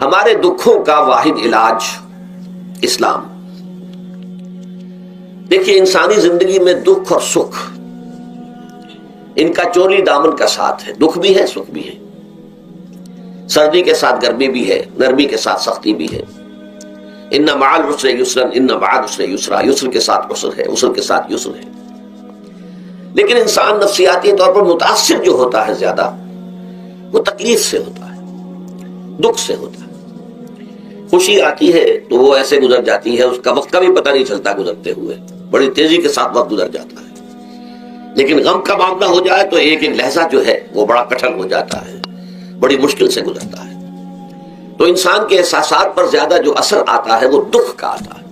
ہمارے دکھوں کا واحد علاج اسلام۔ دیکھیے انسانی زندگی میں دکھ اور سکھ ان کا چولی دامن کا ساتھ ہے، دکھ بھی ہے سکھ بھی ہے، سردی کے ساتھ گرمی بھی ہے، نرمی کے ساتھ سختی بھی ہے۔ ان مع العسر یسرا ان بعد العسر یسرا، یسر کے ساتھ عسر ہے، عسر کے ساتھ یسر ہے۔ لیکن انسان نفسیاتی طور پر متاثر جو ہوتا ہے زیادہ، وہ تکلیف سے ہوتا ہے، دکھ سے ہوتا ہے۔ خوشی آتی ہے تو وہ ایسے گزر جاتی ہے، اس کا وقت کا بھی پتہ نہیں چلتا، گزرتے ہوئے بڑی تیزی کے ساتھ وقت گزر جاتا ہے۔ لیکن غم کا معاملہ ہو جائے تو ایک ایک لحظہ جو ہے وہ بڑا کٹھن ہو جاتا ہے، بڑی مشکل سے گزرتا ہے۔ تو انسان کے احساسات پر زیادہ جو اثر آتا ہے وہ دکھ کا آتا ہے۔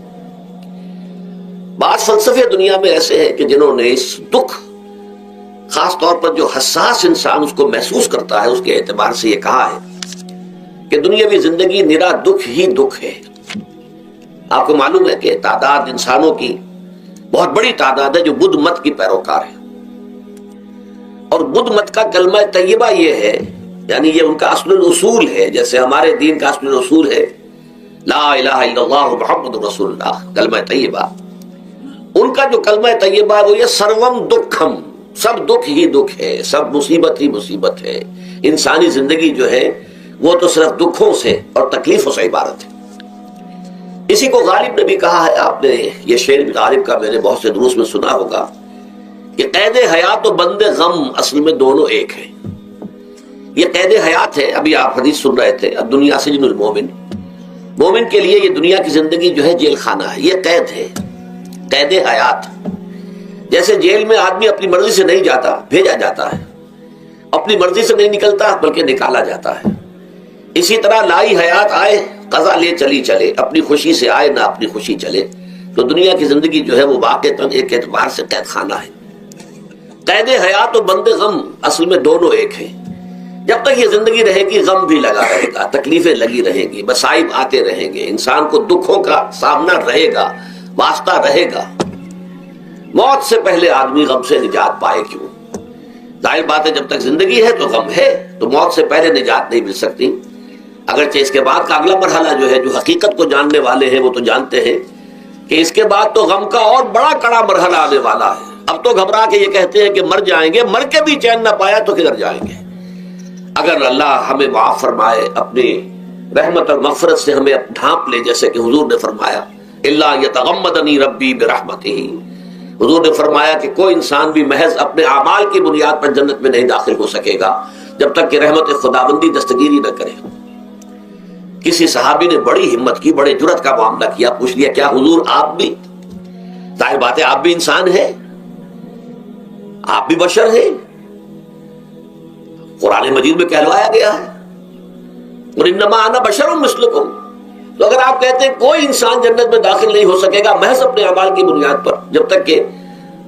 بعض فلسفے دنیا میں ایسے ہیں کہ جنہوں نے اس دکھ، خاص طور پر جو حساس انسان اس کو محسوس کرتا ہے، اس کے اعتبار سے یہ کہا ہے کہ دنیاوی زندگی نرا دکھ ہی دکھ ہے۔ آپ کو معلوم ہے کہ تعداد انسانوں کی بہت بڑی تعداد ہے جو بدھ مت کی پیروکار ہے، اور بدھ مت کا کلمہ طیبہ یہ ہے، یعنی یہ ان کا اصل الاصول ہے، جیسے ہمارے دین کا اصل الاصول ہے لا الہ الا اللہ محمد رسول اللہ، کلمہ طیبہ۔ ان کا جو کلمہ طیبہ ہے وہ یہ سروم دکھم، سب دکھ ہی دکھ ہے، سب مصیبت ہی مصیبت ہے۔ انسانی زندگی جو ہے وہ تو صرف دکھوں سے اور تکلیفوں سے عبارت ہے۔ اسی کو غالب نے بھی کہا ہے، آپ نے یہ شعر بھی غالب کا میں نے بہت سے دروس میں سنا ہوگا کہ قید حیات و بند غم اصل میں دونوں ایک ہیں۔ یہ قید حیات ہے، ابھی آپ حدیث سن رہے تھے، اب دنیا سجن المومن، مومن کے لیے یہ دنیا کی زندگی جو ہے جیل خانہ ہے، یہ قید ہے، قید حیات۔ جیسے جیل میں آدمی اپنی مرضی سے نہیں جاتا، بھیجا جاتا ہے، اپنی مرضی سے نہیں نکلتا بلکہ نکالا جاتا ہے، اسی طرح لائی حیات آئے قضا لے چلی چلے، اپنی خوشی سے آئے نہ اپنی خوشی چلے۔ تو دنیا کی زندگی جو ہے وہ واقعتاً ایک اعتبار سے قید خانہ ہے۔ قید حیات و بند غم اصل میں دونوں ایک ہیں۔ جب تک یہ زندگی رہے گی غم بھی لگا رہے گا، تکلیفیں لگی رہیں گی، مصائب آتے رہیں گے، انسان کو دکھوں کا سامنا رہے گا، واسطہ رہے گا۔ موت سے پہلے آدمی غم سے نجات پائے کیوں؟ ظاہر بات ہے جب تک زندگی ہے تو غم ہے، تو موت سے پہلے نجات نہیں مل سکتی۔ اگرچہ اس کے بعد کا اگلا مرحلہ جو ہے، جو حقیقت کو جاننے والے ہیں وہ تو جانتے ہیں کہ اس کے بعد تو غم کا اور بڑا کڑا مرحلہ آنے والا ہے۔ اب تو گھبرا کے یہ کہتے ہیں کہ مر جائیں گے، مر کے بھی چین نہ پایا تو کدھر جائیں گے؟ اگر اللہ ہمیں معاف فرمائے، اپنی رحمت اور مغفرت سے ہمیں ڈھانپ لے، جیسے کہ حضور نے فرمایا الا یتغمدنی ربی برحمتہ، حضور نے فرمایا کہ کوئی انسان بھی محض اپنے اعمال کی بنیاد پر جنت میں نہیں داخل ہو سکے گا جب تک کہ رحمت خداوندی دستگیری نہ کرے۔ کسی صحابی نے بڑی ہمت کی، بڑے جرأت کا معاملہ کیا، پوچھ لیا کیا حضور آپ بھی؟ ظاہر بات ہے آپ بھی انسان ہیں، آپ بھی بشر ہیں، قرآن مجید میں کہلوایا گیا ہے وَإِنَّمَا أَنَا بَشَرٌ مِثْلُكُمْ۔ تو اگر آپ کہتے ہیں کوئی انسان جنت میں داخل نہیں ہو سکے گا محض اپنے اعمال کی بنیاد پر جب تک کہ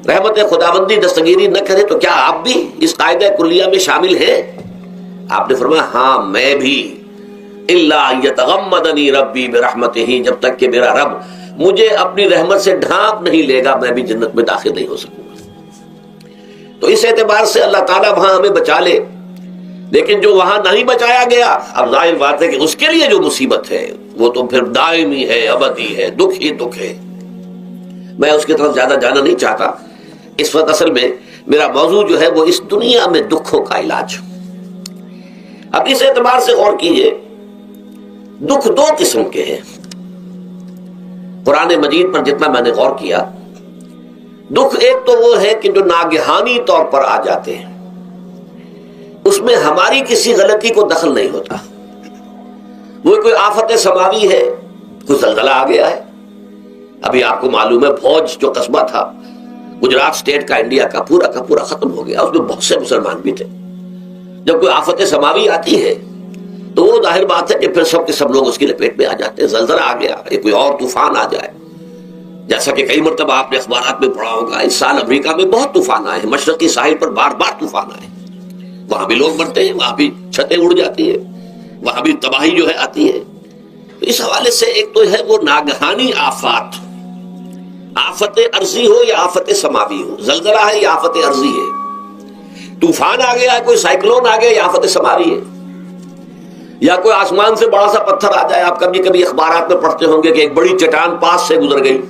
رحمت خداوندی دستگیری نہ کرے، تو کیا آپ بھی اس قاعدہ کلیہ میں شامل ہیں؟ آپ نے فرمایا ہاں میں بھی، الا یتغمدنی ربی برحمتہ، جب تک کہ میرا رب مجھے اپنی رحمت سے ڈھانپ نہیں لے گا میں بھی جنت میں داخل نہیں ہو سکوں گا۔ تو اس اعتبار سے اللہ تعالیٰ وہاں ہمیں بچا لے، لیکن جو وہاں نہیں بچایا گیا، اب ظاہر بات ہے کہ اس کے لیے جو مصیبت ہے وہ تو پھر دائمی ہے، ابدی ہے، دکھ ہی دکھ ہے۔ میں اس کی طرف زیادہ جانا نہیں چاہتا اس وقت، اصل میں میرا موضوع جو ہے وہ اس دنیا میں دکھوں کا علاج۔ اب اس اعتبار سے غور کیجئے، دکھ دو قسم کے ہیں۔ قرآن مجید پر جتنا میں نے غور کیا، دکھ ایک تو وہ ہے کہ جو ناگہانی طور پر آ جاتے ہیں، اس میں ہماری کسی غلطی کو دخل نہیں ہوتا۔ وہ کوئی آفت سماوی ہے، کوئی زلزلہ آ گیا ہے، ابھی آپ کو معلوم ہے بھوج جو قصبہ تھا گجرات سٹیٹ کا، انڈیا کا پورا ختم ہو گیا، اس میں بہت سے مسلمان بھی تھے۔ جب کوئی آفت سماوی آتی ہے تو وہ ظاہر بات ہے کہ پھر سب کے سب لوگ اس کی لپیٹ میں آ جاتے ہیں۔ زلزلہ آ گیا، یا کوئی اور طوفان آ جائے، جیسا کہ کئی مرتبہ آپ نے اخبارات میں پڑھا ہوگا، اس سال امریکہ میں بہت طوفان آئے ہیں، مشرقی ساحل پر بار بار طوفان آئے، وہاں بھی لوگ مرتے ہیں، وہاں بھی چھتیں اڑ جاتی ہیں، وہاں بھی تباہی جو ہے آتی ہے۔ تو اس حوالے سے ایک تو ہے وہ ناگہانی آفات، آفت ارضی ہو یا آفت سماوی ہو، زلزلہ ہے یا آفت ارضی ہے، طوفان آ گیا ہے، کوئی سائیکلون آ گیا یا آفت سماوی ہے۔ یا کوئی آسمان سے بڑا سا پتھر آ جائے. آپ کبھی کبھی اخبارات میں پڑھتے ہوں گے کہ ایک بڑی چٹان پاس سے گزر گئی,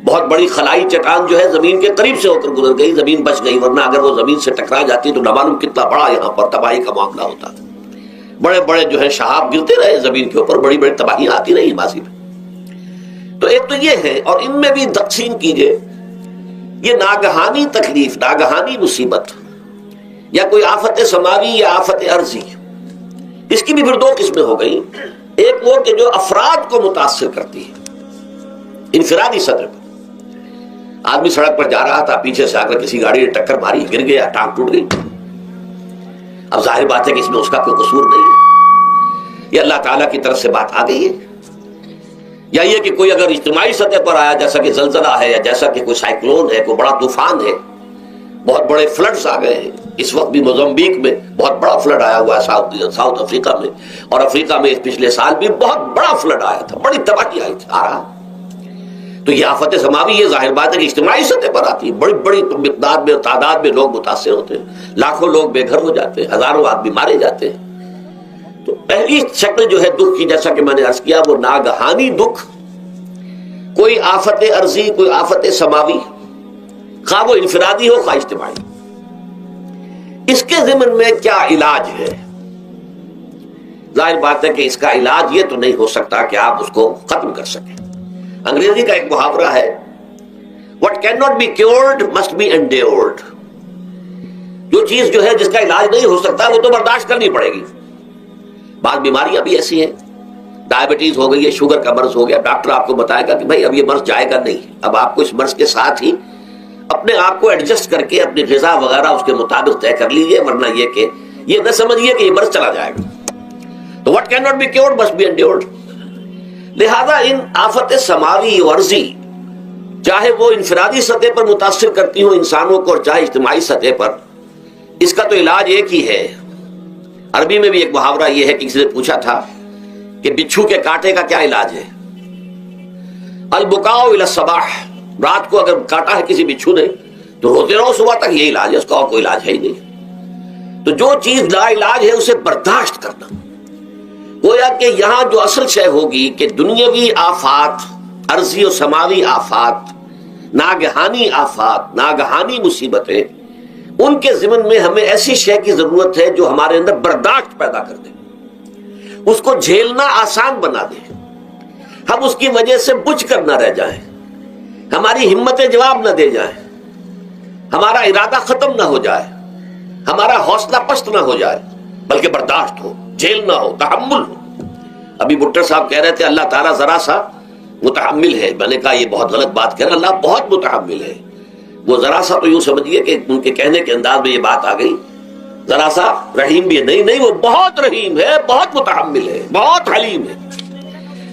بہت بڑی خلائی چٹان جو ہے زمین کے قریب سے ہو کر گزر گئی, زمین بچ گئی, ورنہ اگر وہ زمین سے ٹکرا جاتی تو نہ معلوم کتنا بڑا یہاں پر تباہی کا معاملہ ہوتا. بڑے بڑے جو ہے شہاب گرتے رہے زمین کے اوپر, بڑی بڑی تباہیاں آتی رہی ماضی میں. تو ایک تو یہ ہے, اور ان میں بھی تقسیم کیجئے یہ ناگہانی تکلیف, ناگہانی مصیبت, یا کوئی آفت سماوی یا آفت ارضی, اس کی بھی پھر دو قسمیں ہو گئی. ایک وہ کہ جو افراد کو متاثر کرتی ہے انفرادی سطح پر. آدمی سڑک پر جا رہا تھا, پیچھے سے آ کر کسی گاڑی نے ٹکر ماری, گر گیا, ٹانگ ٹوٹ گئی. اب ظاہر بات ہے کہ اس میں اس کا کوئی قصور نہیں ہے, یہ اللہ تعالیٰ کی طرف سے بات آ گئی ہے. یا یہ کہ کوئی اگر اجتماعی سطح پر آیا, جیسا کہ زلزلہ ہے, یا جیسا کہ کوئی سائیکلون ہے, کوئی بڑا طوفان ہے, بہت بڑے فلڈز آ گئے ہیں. اس وقت بھی موزمبیق میں بہت بڑا فلڈ آیا ہوا ہے, ساؤتھ افریقہ میں, اور افریقہ میں پچھلے سال بھی بہت بڑا فلڈ آیا تھا, بڑی تباہی آئی تھی, آ رہا. تو یہ آفت سماوی یہ ظاہر بات ہے کہ اجتماعی سطح پر آتی ہے, بڑی بڑی مقدار میں, تعداد میں لوگ متاثر ہوتے ہیں, لاکھوں لوگ بے گھر ہو جاتے ہیں, ہزاروں آدمی مارے جاتے ہیں. تو پہلی شکل جو ہے دکھ کی, جیسا کہ میں نے عرض کیا, وہ ناگہانی دکھ, کوئی آفت ارضی, کوئی آفت سماوی, خواہ وہ انفرادی ہو خواہ اجتماعی. اس کے ضمن میں کیا علاج ہے؟ ظاہر بات ہے کہ اس کا علاج یہ تو نہیں ہو سکتا کہ آپ اس کو ختم کر سکیں. انگریزی کا ایک محاورہ ہے, what cannot be cured must be endured. جو چیز جو ہے جس کا علاج نہیں ہو سکتا وہ تو برداشت کرنی پڑے گی. بعض بیماریاں بھی ایسی ہیں, ڈائبٹیز ہو گئی ہے, شوگر کا مرض ہو گیا, ڈاکٹر آپ کو بتائے گا کہ بھائی اب یہ مرض جائے گا نہیں, اب آپ کو اس مرض کے ساتھ ہی اپنے آپ کو ایڈجسٹ کر کے اپنی غذا وغیرہ اس کے مطابق طے کر لیجیے, ورنہ یہ کہ یہ نہ سمجھیے کہ یہ مرض چلا جائے گا. تو what cannot be cured must be endured. لہذا ان آفت سماوی و ارضی, چاہے وہ انفرادی سطح پر متاثر کرتی ہوں انسانوں کو, اور چاہے اجتماعی سطح پر, اس کا تو علاج ایک ہی ہے. عربی میں بھی ایک محاورہ یہ ہے کہ کسی نے پوچھا تھا کہ بچھو کے کاٹے کا کیا علاج ہے؟ البکاء الی الصباح, رات کو اگر کاٹا ہے کسی بچھو نے تو روتے رہو صبح تک, یہ علاج ہے, اس کا اور کوئی علاج ہے ہی نہیں. تو جو چیز لا علاج ہے اسے برداشت کرنا. گویا کہ یہاں جو اصل شے ہوگی کہ دنیاوی آفات, ارضی و سماوی آفات, ناگہانی آفات, ناگہانی مصیبتیں, ان کے ضمن میں ہمیں ایسی شے کی ضرورت ہے جو ہمارے اندر برداشت پیدا کر دے, اس کو جھیلنا آسان بنا دے, ہم اس کی وجہ سے بجھ کر نہ رہ جائیں, ہماری ہمتیں جواب نہ دے جائیں, ہمارا ارادہ ختم نہ ہو جائے, ہمارا حوصلہ پست نہ ہو جائے, بلکہ برداشت ہو, جھیلنا ہو, تحمل ہو. ابھی بٹر صاحب کہہ رہے تھے اللہ تعالیٰ ذرا سا متحمل ہے. میں نے کہا یہ بہت غلط بات کہہ رہے, اللہ بہت متحمل ہے. وہ ذرا سا تو یوں سمجھیے کہ ان کے کہنے کے انداز میں یہ بات آ گئی, ذرا سا رحیم بھی ہے. نہیں, وہ بہت رحیم ہے, بہت متحمل ہے, بہت حلیم ہے.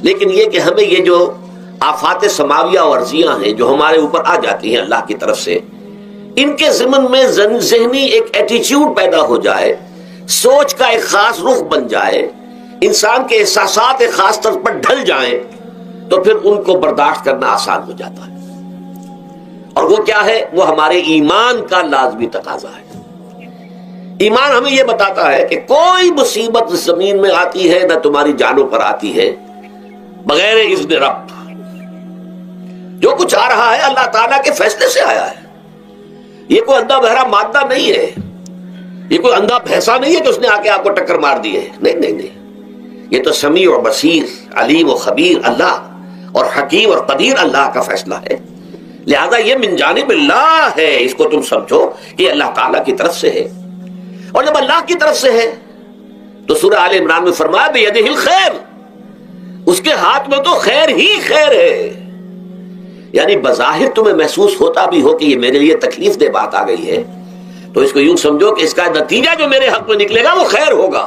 لیکن یہ کہ ہمیں یہ جو آفات سماویہ اور ارضیاں ہیں جو ہمارے اوپر آ جاتی ہیں اللہ کی طرف سے, ان کے ضمن میں ذہنی ایک ایٹیچیوڈ پیدا ہو جائے, سوچ کا ایک خاص رخ بن جائے, انسان کے احساسات ایک خاص طرز پر ڈھل جائیں, تو پھر ان کو برداشت کرنا آسان ہو جاتا ہے. اور وہ کیا ہے؟ وہ ہمارے ایمان کا لازمی تقاضا ہے. ایمان ہمیں یہ بتاتا ہے کہ کوئی مصیبت زمین میں آتی ہے نہ تمہاری جانوں پر آتی ہے بغیر اذن رب. جو کچھ آ رہا ہے اللہ تعالیٰ کے فیصلے سے آیا ہے. یہ کوئی اندھا بہرا مادہ نہیں ہے, یہ کوئی اندھا بھینسا نہیں ہے کہ اس نے آ کے آپ کو ٹکر مار دی ہے. نہیں, یہ تو سمیع اور بصیر, علیم و خبیر اللہ, اور حکیم اور قدیر اللہ کا فیصلہ ہے. لہذا یہ من جانب اللہ ہے, اس کو تم سمجھو کہ اللہ تعالیٰ کی طرف سے ہے. اور جب اللہ کی طرف سے ہے تو سورہ آل عمران میں فرمایا بیدہ الخیر, اس کے ہاتھ میں تو خیر ہی خیر ہے. یعنی بظاہر تمہیں محسوس ہوتا بھی ہو کہ یہ میرے لیے تکلیف دہ بات آ گئی ہے, تو اس کو یوں سمجھو کہ اس کا نتیجہ جو میرے حق میں نکلے گا وہ خیر ہوگا.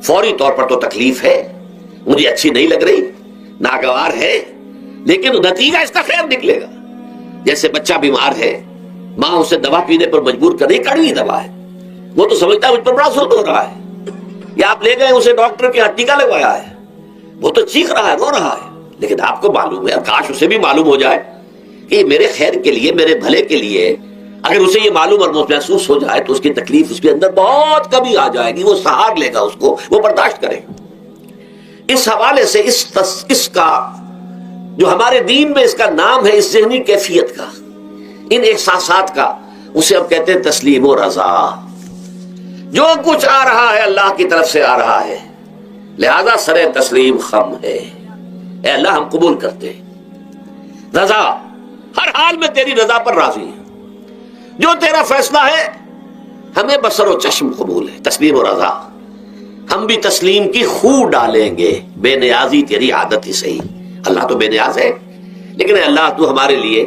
فوری طور پر تو تکلیف ہے, مجھے اچھی نہیں لگ رہی, ناگوار ہے, لیکن نتیجہ اس کا خیر نکلے گا. جیسے بچہ بیمار ہے, ماں اسے دوا پینے پر مجبور کر رہی, کڑوی دوا ہے, وہ تو سمجھتا ہے مجھ پر بڑا ظلم ہو رہا ہے. یا آپ لے گئے اسے ڈاکٹر کے ہاں ٹیکا لگوایا ہے, وہ تو چیخ رہا ہے, رو رہا ہے, لیکن آپ کو معلوم ہے, کاش اسے بھی معلوم ہو جائے کہ یہ میرے خیر کے لیے, میرے بھلے کے لیے, اگر اسے یہ معلوم اور محسوس ہو جائے تو اس کی تکلیف اس کے اندر بہت کمی آ جائے گی، وہ سہار لے گا، اس کو وہ برداشت کرے۔ اس حوالے سے اس کا جو ہمارے دین میں اس کا نام ہے، اس ذہنی کیفیت کا، ان احساسات کا، اسے ہم کہتے ہیں تسلیم و رضا۔ جو کچھ آ رہا ہے اللہ کی طرف سے آ رہا ہے، لہذا سر تسلیم خم ہے، اے اللہ ہم قبول کرتے ہیں، رضا، ہر حال میں تیری رضا پر راضی ہے، جو تیرا فیصلہ ہے ہمیں بصر و چشم قبول ہے، تسلیم و رضا۔ ہم بھی تسلیم کی خو ڈالیں گے، بے نیازی تیری عادت ہی صحیح، اللہ تو بے نیاز ہے، لیکن اے اللہ تو ہمارے لیے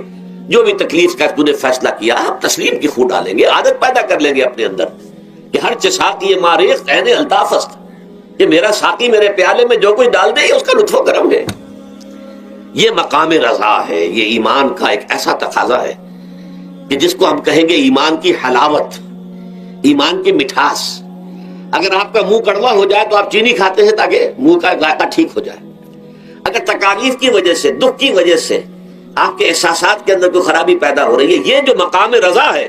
جو بھی تکلیف کا تو نے فیصلہ کیا، ہم تسلیم کی خو ڈالیں گے، عادت پیدا کر لیں گے اپنے اندر کہ ہر ساقی ماریخ عین الطاف است، کہ میرا ساقی میرے پیالے میں جو کچھ ڈال دے اس کا لطف و کرم ہے۔ یہ مقام رضا ہے، یہ ایمان کا ایک ایسا تقاضا ہے کہ جس کو ہم کہیں گے ایمان کی حلاوت، ایمان کی مٹھاس۔ اگر آپ کا منہ کڑوا ہو جائے تو آپ چینی کھاتے ہیں تاکہ منہ کا ذائقہ ٹھیک ہو جائے۔ اگر تکالیف کی وجہ سے، دکھ کی وجہ سے آپ کے احساسات کے اندر کوئی خرابی پیدا ہو رہی ہے، یہ جو مقام رضا ہے،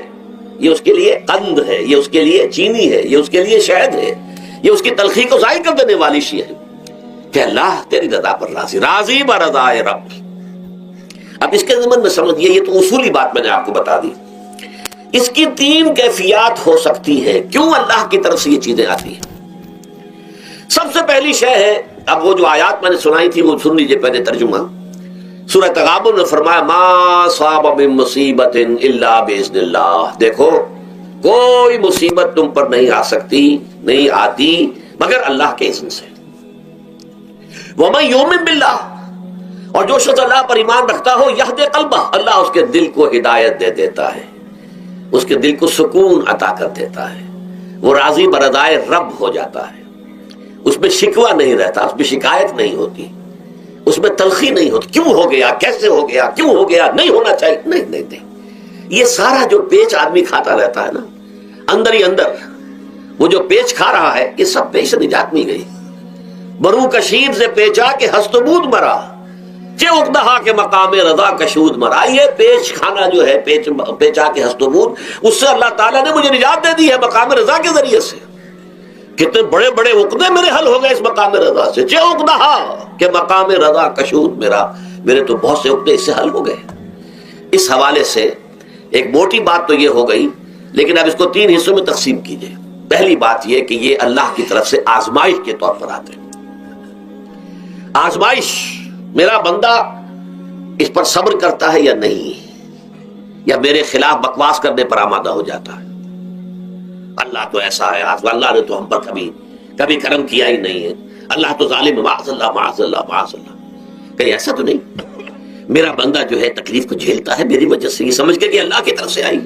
یہ اس کے لیے قند ہے، یہ اس کے لیے چینی ہے، یہ اس کے لیے شہد ہے، یہ اس کی تلخی کو ظاہر کر دینے والی شیء ہے کہ اللہ تیری رضا پر راضی، راضی برضائے رب۔ اب اس کے ضمن میں سمجھیے، یہ تو اصولی بات میں نے آپ کو بتا دی، اس کی تین کیفیات ہو سکتی ہے، کیوں اللہ کی طرف سے یہ چیزیں آتی ہیں۔ سب سے پہلی شے ہے، اب وہ جو آیات میں نے سنائی تھی وہ سن لیجیے پہلے ترجمہ۔ سورہ تغابن میں فرمایا ما صاب من مصیبت الا باذن اللہ، دیکھو کوئی مصیبت تم پر نہیں آ سکتی، نہیں آتی مگر اللہ کے اذن سے۔ ومن یؤمن باللہ، اور جو شخص اللہ پر ایمان رکھتا ہو، یہدی قلبہ، اللہ اس کے دل کو ہدایت دے دیتا ہے، اس کے دل کو سکون عطا کر دیتا ہے، وہ راضی برضائے رب ہو جاتا ہے، اس میں شکوہ نہیں رہتا، اس میں شکایت نہیں ہوتی، اس میں تلخی نہیں ہوتی، کیوں ہو گیا، کیسے ہو گیا، کیوں ہو گیا، نہیں ہونا چاہیے، نہیں۔ یہ سارا جو پیچ آدمی کھاتا رہتا ہے نا، اندر ہی اندر وہ جو پیچ کھا رہا ہے، یہ سب پیچ سے نجات نہیں گئی۔ برو کشید سے پیچا کہ ہستبود مرا، چے اقدہا کے مقام رضا کشود مرا۔ یہ پیچ کھانا جو ہے، پیچا کے ہستبود، اس سے اللہ تعالیٰ نے مجھے نجات دے دی ہے مقام رضا کے ذریعے سے۔ کتنے بڑے بڑے عقدے میرے حل ہو گئے اس مقام رضا سے، چے اقدہا کے مقام رضا کشود میرا، میرے تو بہت سے عقدے اس سے حل ہو گئے۔ اس حوالے سے ایک موٹی بات تو یہ ہو گئی، لیکن اب اس کو تین حصوں میں تقسیم کیجئے۔ پہلی بات یہ کہ یہ اللہ کی طرف سے آزمائش کے طور پر آتے ہیں۔ آزمائش، میرا بندہ اس پر صبر کرتا ہے یا نہیں، یا میرے خلاف بکواس کرنے پر آمادہ ہو جاتا ہے۔ اللہ تو ایسا ہے، اللہ نے تو ہم پر کبھی کرم کیا ہی نہیں ہے، اللہ تو ظالم ہے، معاذ اللہ معاذ اللہ معاذ اللہ۔ کہیں ایسا تو نہیں، میرا بندہ جو ہے تکلیف کو جھیلتا ہے میری وجہ سے، یہ سمجھ کے کہ اللہ کی طرف سے آئی۔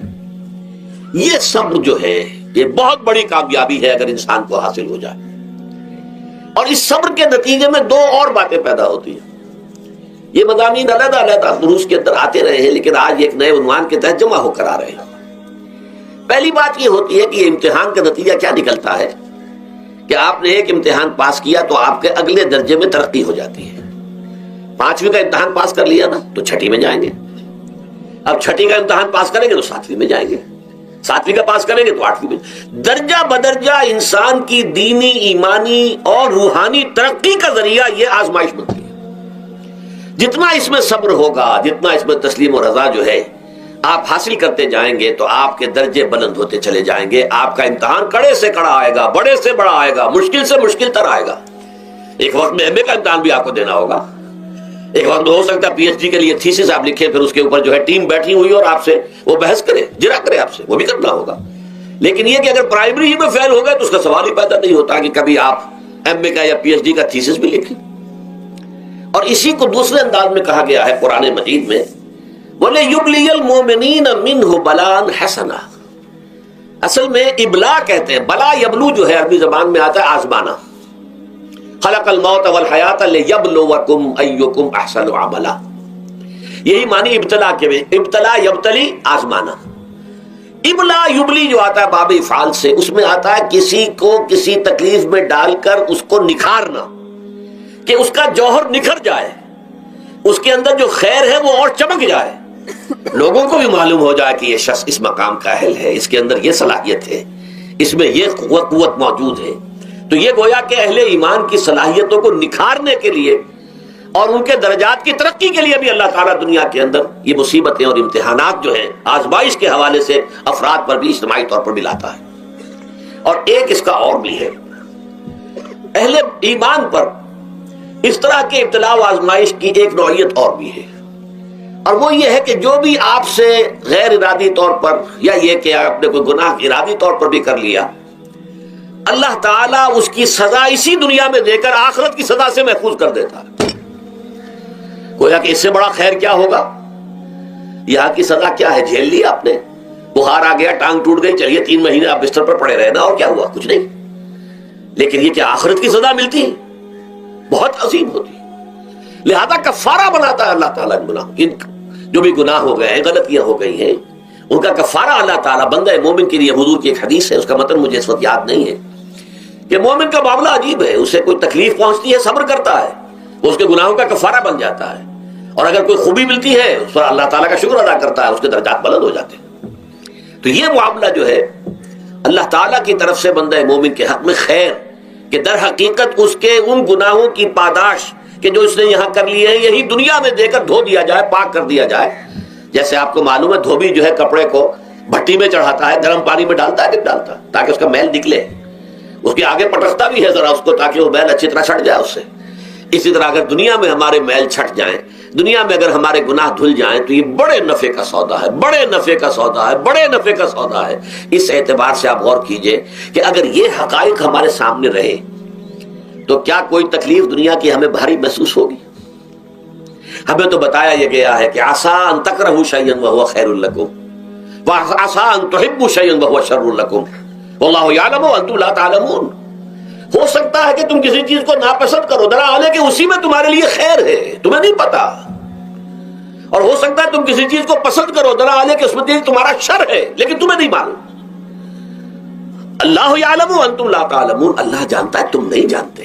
یہ صبر جو ہے یہ بہت بڑی کامیابی ہے اگر انسان کو حاصل ہو جائے، اور اس صبر کے نتیجے میں دو اور باتیں پیدا ہوتی ہیں۔ یہ مضامین علیحدہ علیحدہ دروس کے اندر آتے رہے ہیں، لیکن آج ایک نئے عنوان کے تحت جمع ہو کر آ رہے ہیں۔ پہلی بات یہ ہوتی ہے کہ یہ امتحان کا نتیجہ کیا نکلتا ہے کہ آپ نے ایک امتحان پاس کیا تو آپ کے اگلے درجے میں ترقی ہو جاتی ہے۔ 5ویں کا امتحان پاس کر لیا نا تو 6ٹھی میں جائیں گے، اب 6ٹھی کا امتحان پاس کریں گے تو 7ویں میں جائیں گے، 7ویں کا پاس کریں گے تو 8ویں میں۔ درجہ بدرجہ انسان کی دینی، ایمانی اور روحانی ترقی کا ذریعہ یہ آزمائش بنتی ہے۔ جتنا اس میں صبر ہوگا، جتنا اس میں تسلیم و رضا جو ہے آپ حاصل کرتے جائیں گے تو آپ کے درجے بلند ہوتے چلے جائیں گے۔ آپ کا امتحان کڑے سے کڑا آئے گا، بڑے سے بڑا آئے گا، مشکل سے مشکل تر آئے گا۔ ایک وقت میں MA کا امتحان بھی آپ کو دینا ہوگا، ایک وقت میں ہو سکتا ہے PhD کے لیے تھیسس آپ لکھیں، پھر اس کے اوپر جو ہے ٹیم بیٹھی ہوئی اور آپ سے وہ بحث کرے، جرا کرے آپ سے، وہ بھی کرنا ہوگا۔ لیکن یہ کہ اگر پرائمری ہی میں فیل ہو گئے تو اس کا سوال ہی پیدا نہیں ہوتا کہ کبھی آپ MA کا یا PhD کا تھیسس بھی لکھیں۔ اور اسی کو دوسرے انداز میں کہا گیا ہے قرآن مجید میں، بولے یبلی المؤمنین منہ بلاء حسنا۔ اصل میں ابلا کہتے ہیں، بلا یبلو جو ہے عربی زبان میں آتا ہے آزمانا۔ خلق الموت والحیات لیبلوکم ایکم احسن عملا، یہی معنی ابتلا کے میں، ابتلا یبتلی آزمانا۔ ابلا یبلی جو آتا ہے باب افعال سے، اس میں آتا ہے کسی کو کسی تکلیف میں ڈال کر اس کو نکھارنا، کہ اس کا جوہر نکھر جائے، اس کے اندر جو خیر ہے وہ اور چمک جائے، لوگوں کو بھی معلوم ہو جائے کہ یہ شخص اس مقام کا اہل ہے، اس کے اندر یہ صلاحیت ہے، اس میں یہ قوت موجود ہے، تو یہ گویا کہ اہل ایمان کی صلاحیتوں کو نکھارنے کے لیے اور ان کے درجات کی ترقی کے لیے بھی اللہ تعالیٰ دنیا کے اندر یہ مصیبتیں اور امتحانات جو ہیں آزمائش کے حوالے سے افراد پر بھی اجتماعی طور پر بھی لاتا ہے۔ اور ایک اس کا اور بھی ہے، اہل ایمان پر اس طرح کے ابتلاء و آزمائش کی ایک نوعیت اور بھی ہے، اور وہ یہ ہے کہ جو بھی آپ سے غیر ارادی طور پر یا یہ کہ آپ نے کوئی گناہ ارادی طور پر بھی کر لیا، اللہ تعالیٰ اس کی سزا اسی دنیا میں دے کر آخرت کی سزا سے محفوظ کر دیتا ہے۔ گویا کہ اس سے بڑا خیر کیا ہوگا؟ یہاں کی سزا کیا ہے؟ جھیل لی آپ نے، بخار آ گیا، ٹانگ ٹوٹ گئی، چلیے 3 مہینے آپ بستر پر پڑے رہے نا، اور کیا ہوا؟ کچھ نہیں۔ لیکن یہ کہ آخرت کی سزا ملتی بہت عظیم ہوتی، لہذا کفارہ بناتا ہے اللہ تعالیٰ ان جو بھی گناہ ہو گئے ہیں، غلطیاں ہو گئی ہیں، ان کا کفارہ اللہ تعالیٰ بندہ مومن کے لیے، حضور کی ایک حدیث ہے، اس کا متن مجھے اس وقت یاد نہیں ہے، کہ مومن کا معاملہ عجیب ہے، اسے کوئی تکلیف پہنچتی ہے صبر کرتا ہے، وہ اس کے گناہوں کا کفارہ بن جاتا ہے، اور اگر کوئی خوبی ملتی ہے اس پر اللہ تعالیٰ کا شکر ادا کرتا ہے، اس کے درجات بلند ہو جاتے ہیں۔ تو یہ معاملہ جو ہے اللہ تعالیٰ کی طرف سے بندہ مومن کے حق میں خیر، کہ در حقیقت اس کے ان گناہوں کی پاداش کہ جو اس نے یہاں کر لیے ہیں یہی دنیا میں دے کر دھو دیا جائے، پاک کر دیا جائے۔ جیسے آپ کو معلوم ہے دھوبی جو ہے کپڑے کو بھٹی میں چڑھاتا ہے، گرم پانی میں ڈالتا ہے کہ ڈالتا ہے تاکہ اس کا میل نکلے، اس کے آگے پٹکتا بھی ہے ذرا اس کو تاکہ وہ میل اچھی طرح چھٹ جائے اس سے۔ اسی طرح اگر دنیا میں ہمارے میل چھٹ جائیں، دنیا میں اگر ہمارے گناہ دھل جائیں تو یہ بڑے نفع کا سودا ہے، بڑے نفع کا سودا ہے، بڑے نفع کا سودا ہے۔ اس اعتبار سے آپ غور کیجئے کہ اگر یہ حقائق ہمارے سامنے رہے تو کیا کوئی تکلیف دنیا کی ہمیں بھاری محسوس ہوگی؟ ہمیں تو بتایا یہ گیا ہے کہ عسیٰ ان تکرہوا شیئا وہو خیر لکم وعسیٰ ان تحبوا شیئا وہو شر لکم واللہ یعلم وانتم لا تعلمون۔ ہو سکتا ہے کہ تم کسی چیز کو ناپسند کرو، دراصل کہ اسی میں تمہارے لیے خیر ہے، تمہیں نہیں پتا، اور ہو سکتا ہے تم کسی چیز کو پسند کرو، دراصل کہ اس میں تمہارا شر ہے لیکن تمہیں نہیں معلوم۔ اللہ یعلم وانتم لا تعلمون، اللہ جانتا ہے تم نہیں جانتے۔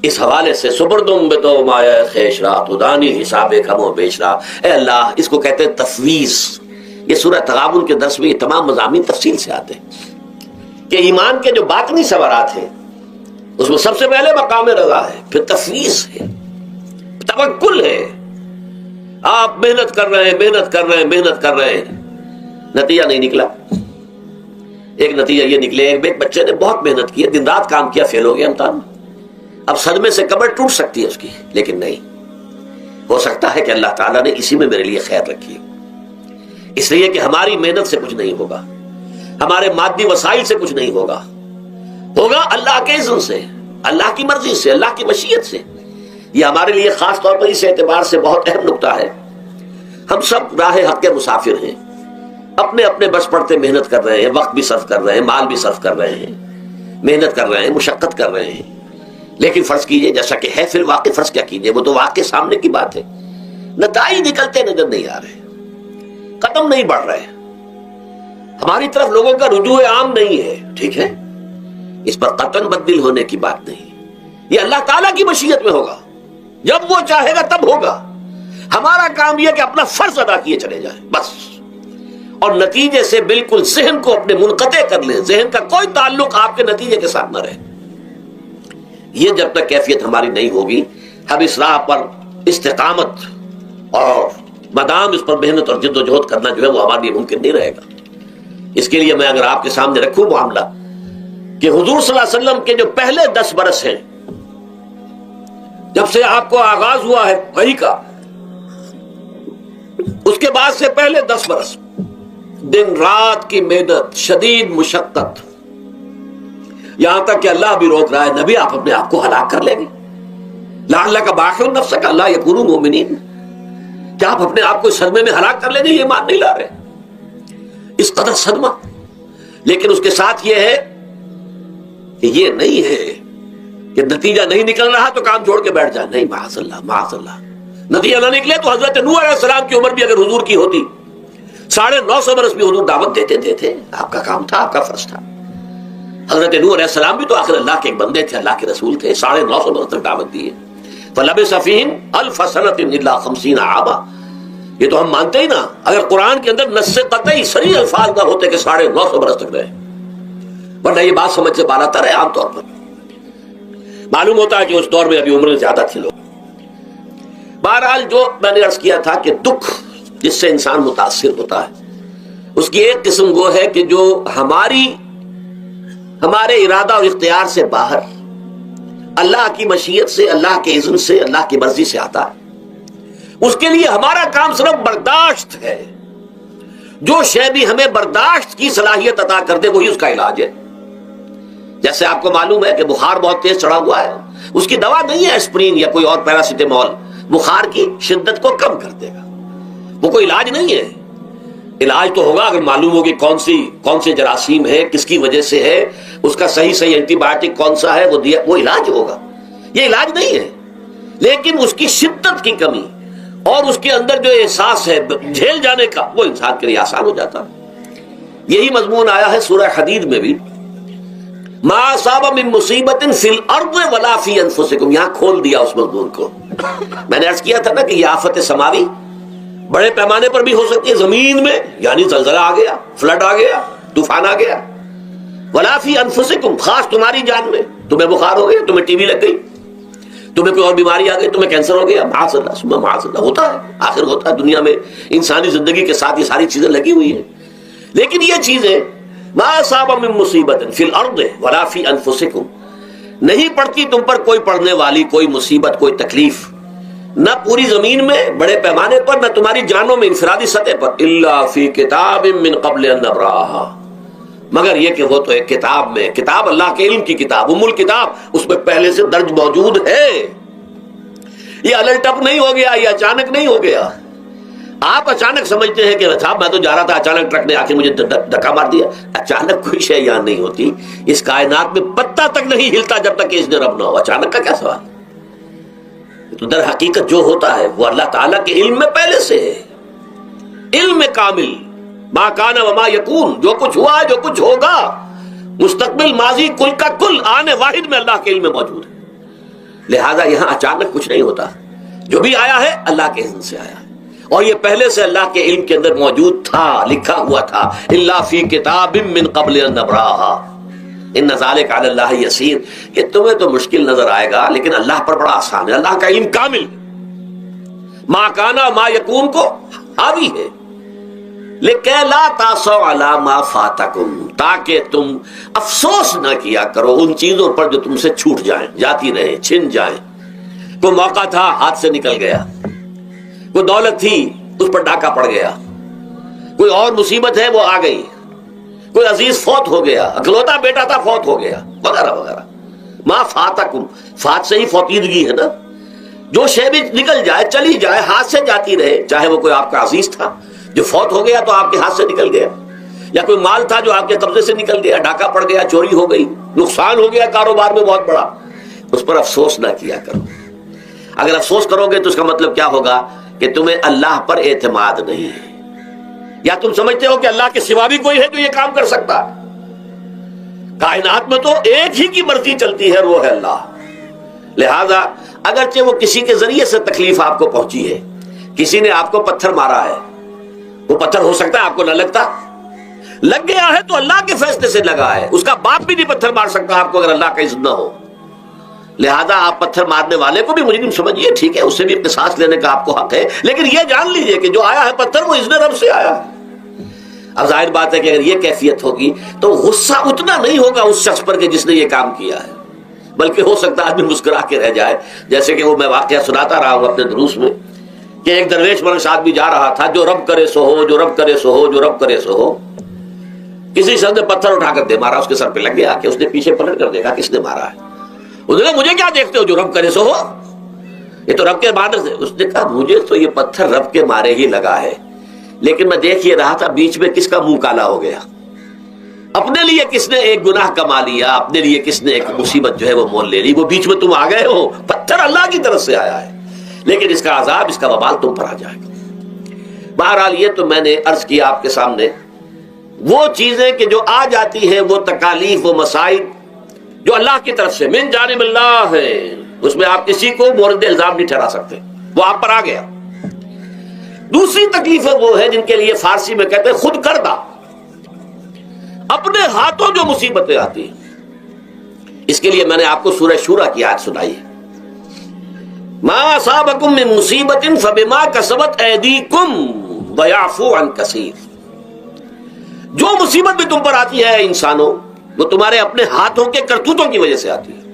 اس حوالے سے سپردم بدو مایا خیشرا تدانی حساب کم و بیشرا، اے اللہ، اس کو کہتے ہیں تفویض۔ یہ سورہ تغابن کے درس میں یہ تمام مضامین تفصیل سے آتے ہیں کہ ایمان کے جو باطنی ثمرات ہیں اس میں سب سے پہلے مقام رضا ہے، پھر تفویض ہے، توکل ہے۔ آپ محنت کر رہے ہیں، محنت کر رہے ہیں، محنت کر رہے ہیں، نتیجہ نہیں نکلا۔ ایک نتیجہ یہ نکلے، ایک بچے نے بہت محنت کی، دن رات کام کیا، فیل ہو گیا امتحان میں، اب صدمے سے کمر ٹوٹ سکتی ہے اس کی، لیکن نہیں، ہو سکتا ہے کہ اللہ تعالیٰ نے اسی میں میرے لیے خیر رکھی ہے، اس لیے کہ ہماری محنت سے کچھ نہیں ہوگا، ہمارے مادی وسائل سے کچھ نہیں ہوگا، ہوگا اللہ کے اذن سے، اللہ کی مرضی سے، اللہ کی مشیت سے۔ یہ ہمارے لیے خاص طور پر اس اعتبار سے بہت اہم نقطہ ہے، ہم سب راہ حق کے مسافر ہیں، اپنے اپنے بس پڑتے محنت کر رہے ہیں، وقت بھی صرف کر رہے ہیں، مال بھی صرف کر رہے ہیں، محنت کر رہے ہیں، مشقت کر رہے ہیں، لیکن فرض کیجئے جیسا کہ ہے فی الواقع، فرض کیا کیجئے، وہ تو واقع سامنے کی بات ہے، نتائج نکلتے نظر نہیں آ رہے، قدم نہیں بڑھ رہے، ہماری طرف لوگوں کا رجوع عام نہیں ہے، ٹھیک ہے، اس پر قطعاً بدل ہونے کی بات نہیں، یہ اللہ تعالیٰ کی مشیت میں ہوگا، جب وہ چاہے گا تب ہوگا، ہمارا کام یہ کہ اپنا فرض ادا کیے چلے جائیں بس، اور نتیجے سے بالکل ذہن کو اپنے منقطع کر لیں، ذہن کا کوئی تعلق آپ کے نتیجے کے ساتھ نہ رہے۔ یہ جب تک کیفیت ہماری نہیں ہوگی، ہم اس راہ پر استقامت اور مدام اس پر محنت اور جد و جہد کرنا جو ہے وہ ہمارے لیے ممکن نہیں رہے گا۔ اس کے لیے میں اگر آپ کے سامنے رکھوں معاملہ کہ حضور صلی اللہ علیہ وسلم کے جو پہلے 10 برس ہیں، جب سے آپ کو آغاز ہوا ہے وحی کا، اس کے بعد سے پہلے 10 برس دن رات کی محنت، شدید مشقت، یہاں تک کہ اللہ بھی روک رہا ہے، نبی آپ اپنے آپ کو ہلاک کر لیں گے، لعلک باخع نفسک الا یکونوا مؤمنین، کیا آپ اپنے آپ کو اس صدمے میں ہلاک کر لیں گے؟ یہ ایمان نہیں لا رہے، اس قدر صدمہ۔ لیکن اس کے ساتھ یہ ہے کہ یہ نہیں ہے کہ نتیجہ نہیں نکل رہا تو کام چھوڑ کے بیٹھ جائے، نہیں، معاذ اللہ، معاذ اللہ، نتیجہ نہ نکلے تو حضرت نوح علیہ السلام کی عمر بھی اگر حضور کی ہوتی 950 برس بھی حضور دعوت دیتے تھے، آپ کا کام تھا، آپ کا فرض تھا۔ حضرت نوح علیہ السلام بھی تو آخر اللہ کے ایک بندے تھے، اللہ کے رسول تھے، 950 برس تک دعوت دی ہے۔ فَلَبِثَ فِيهِمْ أَلْفَ سَنَةٍ إِلَّا 50 عَامًا، یہ تو ہم مانتے ہی نا. اگر قرآن کے اندر نص قطعی صریح الفاظ نہ ہوتے کہ 950 برس تک رہے, ورنہ یہ بات سمجھ سے بالا تر ہے. عام طور پر معلوم ہوتا ہے کہ اس دور میں ابھی عمر زیادہ تھی لوگ. بہرحال جو میں نے عرض کیا تھا کہ دکھ جس سے انسان متاثر ہوتا ہے اس کی ایک قسم وہ ہے کہ جو ہمارے ارادہ اور اختیار سے باہر اللہ کی مشیت سے, اللہ کے اذن سے, اللہ کی مرضی سے آتا ہے. اس کے لیے ہمارا کام صرف برداشت ہے. جو شے بھی ہمیں برداشت کی صلاحیت عطا کر دے وہی اس کا علاج ہے. جیسے آپ کو معلوم ہے کہ بخار بہت تیز چڑھا ہوا ہے, اس کی دوا نہیں ہے اسپرین یا کوئی اور پیراسیٹامول, بخار کی شدت کو کم کر دے گا, وہ کوئی علاج نہیں ہے. علاج تو ہوگا اگر معلوم ہو کہ کون سے جراثیم ہے, کس کی وجہ سے ہے, اس کا صحیح اینٹی بایوٹک کون سا ہے, وہ علاج ہوگا. یہ علاج نہیں ہے. لیکن اس کی شدت کی کمی اور اس کے اندر جو احساس ہے جھیل جانے کا, وہ انسان کے لیے آسان ہو جاتا ہے. یہی مضمون آیا ہے سورہ حدید میں بھی, ما اصاب من مصیبت فی الارض ولا فی انفسکم. یہاں کھول دیا اس مضمون کو. میں نے عرض کیا تھا نا کہ یہ آفت سماوی بڑے پیمانے پر بھی ہو سکتی ہے زمین میں, یعنی زلزلہ آ گیا, فلڈ آ گیا, طوفان آ گیا. ولا فی انفسکم, خاص تمہاری جان میں. تمہیں بخار ہو گیا, تمہیں ٹی وی لگ گئی, تمہیں کوئی اور بیماری آ گئی, تمہیں کینسر ہو گیا, معاذ اللہ ہوتا ہے, آخر ہوتا ہے. دنیا میں انسانی زندگی کے ساتھ یہ ساری چیزیں لگی ہوئی ہیں. لیکن یہ چیزیں ما اصاب من مصیبت فی الارض ولا فی انفسکم, نہیں پڑتی تم پر کوئی پڑنے والی کوئی مصیبت, کوئی تکلیف, نہ پوری زمین میں بڑے پیمانے پر, نہ تمہاری جانوں میں انفرادی سطح پر, الا فی کتاب من قبل ان نبراها, مگر یہ کہ وہ تو ایک کتاب میں, کتاب اللہ کے علم کی کتاب, ام الکتاب, اس میں پہلے سے درج موجود ہے. یہ الٹ اپ نہیں ہو گیا, یہ اچانک نہیں ہو گیا. آپ اچانک سمجھتے ہیں کہ صاحب میں تو جا رہا تھا, اچانک ٹرک نے آ کے مجھے دھکا مار دیا. اچانک کوئی شے یہاں نہیں ہوتی. اس کائنات میں پتہ تک نہیں ہلتا جب تک کہ اس نے رب نہ ہو. اچانک کا کیا سوال. تو در حقیقت جو ہوتا ہے وہ اللہ تعالیٰ کے علم میں پہلے سے ہے, علم کامل. ما کان وما یکون, جو کچھ ہوا ہے, جو کچھ ہوگا, مستقبل, ماضی, کل کا کل, آنے واحد میں اللہ کے علم میں موجود ہے. لہذا یہاں اچانک کچھ نہیں ہوتا. جو بھی آیا ہے اللہ کے اذن سے آیا ہے, اور یہ پہلے سے اللہ کے علم کے اندر موجود تھا, لکھا ہوا تھا. الا فی کتاب من قبل ان نبراها ان ذلک علی اللہ یسیر. کہ تمہیں تو مشکل نظر آئے گا لیکن اللہ پر بڑا آسان ہے. اللہ کا علم کامل, ما کانا ما یکون کو حاوی ہے. لیکن لا تاسوا علی ما فاتکم, تاکہ تم افسوس نہ کیا کرو ان چیزوں پر جو تم سے چھوٹ جائیں, جاتی رہیں, چھن جائیں. کوئی موقع تھا ہاتھ سے نکل گیا, کوئی دولت تھی اس پر ڈاکہ پڑ گیا, کوئی اور مصیبت ہے وہ آ گئی, کوئی عزیز فوت ہو گیا, اکلوتا بیٹا تھا فوت ہو گیا, وغیرہ وغیرہ. ما فاتکم, فات سے ہی فوتیدگی ہے نا. جو شے بھی نکل جائے, چلی جائے, ہاتھ سے جاتی رہے, چاہے وہ کوئی آپ کا عزیز تھا جو فوت ہو گیا تو آپ کے ہاتھ سے نکل گیا, یا کوئی مال تھا جو آپ کے قبضے سے نکل گیا, ڈاکہ پڑ گیا, چوری ہو گئی, نقصان ہو گیا کاروبار میں بہت بڑا, اس پر افسوس نہ کیا کرو. اگر افسوس کرو گے تو اس کا مطلب کیا ہوگا کہ تمہیں اللہ پر اعتماد نہیں ہے, یا تم سمجھتے ہو کہ اللہ کے سوا بھی کوئی ہے جو یہ کام کر سکتا ہے. کائنات میں تو ایک ہی کی مرضی چلتی ہے, وہ ہے اللہ. لہذا اگرچہ وہ کسی کے ذریعے سے تکلیف آپ کو پہنچی ہے, کسی نے آپ کو پتھر مارا ہے, وہ پتھر ہو سکتا ہے آپ کو نہ لگتا, لگ گیا ہے تو اللہ کے فیصلے سے لگا ہے. اس کا باپ بھی نہیں پتھر مار سکتا آپ کو اگر اللہ کا اذن نہ ہو. لہذا آپ پتھر مارنے والے کو بھی مجرم سمجھیے, ٹھیک ہے, اس سے بھی قصاص لینے کا آپ کو حق ہے, لیکن یہ جان لیجئے کہ جو آیا ہے پتھر وہ اذن رب سے آیا ہے. اب ظاہر بات ہے کہ اگر یہ کیفیت ہوگی تو غصہ اتنا نہیں ہوگا اس شخص پر کہ جس نے یہ کام کیا ہے, بلکہ ہو سکتا ہے آدمی مسکرا کے رہ جائے. جیسے کہ وہ میں واقعہ سناتا رہا ہوں اپنے دروس میں کہ ایک درویش مرش آدمی جا رہا تھا, جو رب کرے سو ہو, جو رب کرے سو ہو, جو رب کرے سو ہو. کسی شخص نے پتھر اٹھا کر دے مارا, اس کے سر پہ لگ گیا کہ اس نے پیچھے پلٹ کر دیکھا کس نے مارا ہے. اس نے کہا مجھے کیا دیکھتے ہو, جو رب کرے سو ہو, یہ تو رب کے مارے سے. اس نے کہا مجھے تو یہ پتھر رب کے مارے ہی لگا ہے, لیکن میں دیکھ یہ رہا تھا بیچ میں کس کا منہ کالا ہو گیا, اپنے لیے کس نے ایک گناہ کما لیا, اپنے لیے کس نے ایک مصیبت جو ہے وہ مول لے لی, وہ بیچ میں تم آ گئے ہو. پتھر اللہ کی طرف سے آیا ہے, لیکن اس کا عذاب, اس کا وبال تم پر آ جائے گا. بہرحال یہ تو میں نے عرض کیا آپ کے سامنے, وہ چیزیں کہ جو آ جاتی ہیں, وہ تکالیف, وہ مسائل جو اللہ کی طرف سے من جانب اللہ ہے, اس میں آپ کسی کو مورد الزام نہیں ٹھہرا سکتے, وہ آپ پر آ گیا. دوسری تکلیفیں وہ ہے جن کے لیے فارسی میں کہتے ہیں خود کردہ، اپنے ہاتھوں جو مصیبتیں آتی ہیں۔ اس کے لیے میں نے آپ کو سورہ شورى کی آیت سنائی ہے، ما اصابکم من مصیبت فبما کسبت ایدیکم ویعفو عن کثیر۔ جو مصیبت بھی تم پر آتی ہے انسانوں، وہ تمہارے اپنے ہاتھوں کے کرتوتوں کی وجہ سے آتی ہے،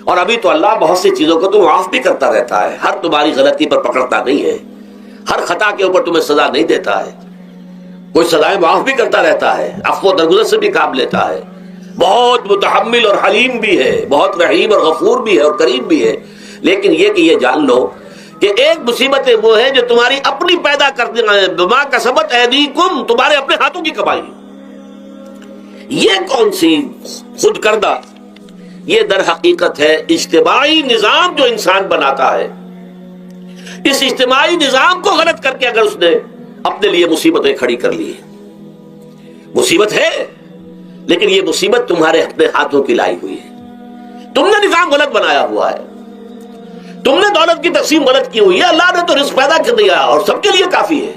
اور ابھی تو اللہ بہت سی چیزوں کو تو معاف بھی کرتا رہتا ہے، ہر تمہاری غلطی پر پکڑتا نہیں ہے، ہر خطا کے اوپر تمہیں سزا نہیں دیتا ہے، کوئی سزائیں معاف بھی کرتا رہتا ہے، عفو و درگزر سے بھی کام لیتا ہے، بہت متحمل اور حلیم بھی ہے، بہت رحیم اور غفور بھی ہے اور کریم بھی ہے۔ لیکن یہ کہ یہ جان لو کہ ایک مصیبتیں وہ ہیں جو تمہاری اپنی پیدا کرتے ہیں، بما کسبت ایدیکم، تمہارے اپنے ہاتھوں کی کمائی۔ یہ کون سی خود کردہ؟ یہ در حقیقت ہے اجتماعی نظام جو انسان بناتا ہے، اس اجتماعی نظام کو غلط کر کے اگر اس نے اپنے لیے مصیبتیں کھڑی کر لی۔ مصیبت ہے لیکن یہ مصیبت تمہارے اپنے ہاتھوں کی لائی ہوئی ہے، تم نے نظام غلط بنایا ہوا ہے، تم نے دولت کی تقسیم غلط کی ہوئی ہے، اللہ نے تو رزق پیدا کر دیا اور سب کے لیے کافی ہے،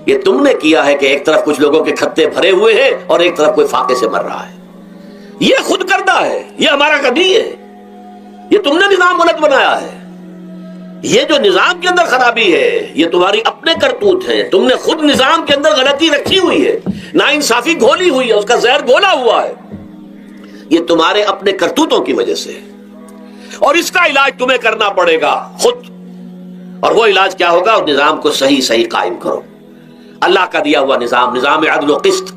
یہ تم نے کیا ہے کہ ایک طرف کچھ لوگوں کے کھتے بھرے ہوئے ہیں اور ایک طرف کوئی فاقے سے مر رہا ہے، یہ خود کردہ ہے، یہ ہمارا کبھی ہے، یہ تم نے نظام غلط بنایا ہے، یہ جو نظام کے اندر خرابی ہے یہ تمہاری اپنے کرتوت ہے، تم نے خود نظام کے اندر غلطی رکھی ہوئی ہے، ناانصافی گھولی ہوئی ہے، اس کا زہر گھولا ہوا ہے، یہ تمہارے اپنے کرتوتوں کی وجہ سے، اور اس کا علاج تمہیں کرنا پڑے گا خود، اور وہ علاج کیا ہوگا؟ اور نظام کو صحیح قائم کرو، اللہ کا دیا ہوا نظام، نظام عدل و قسط،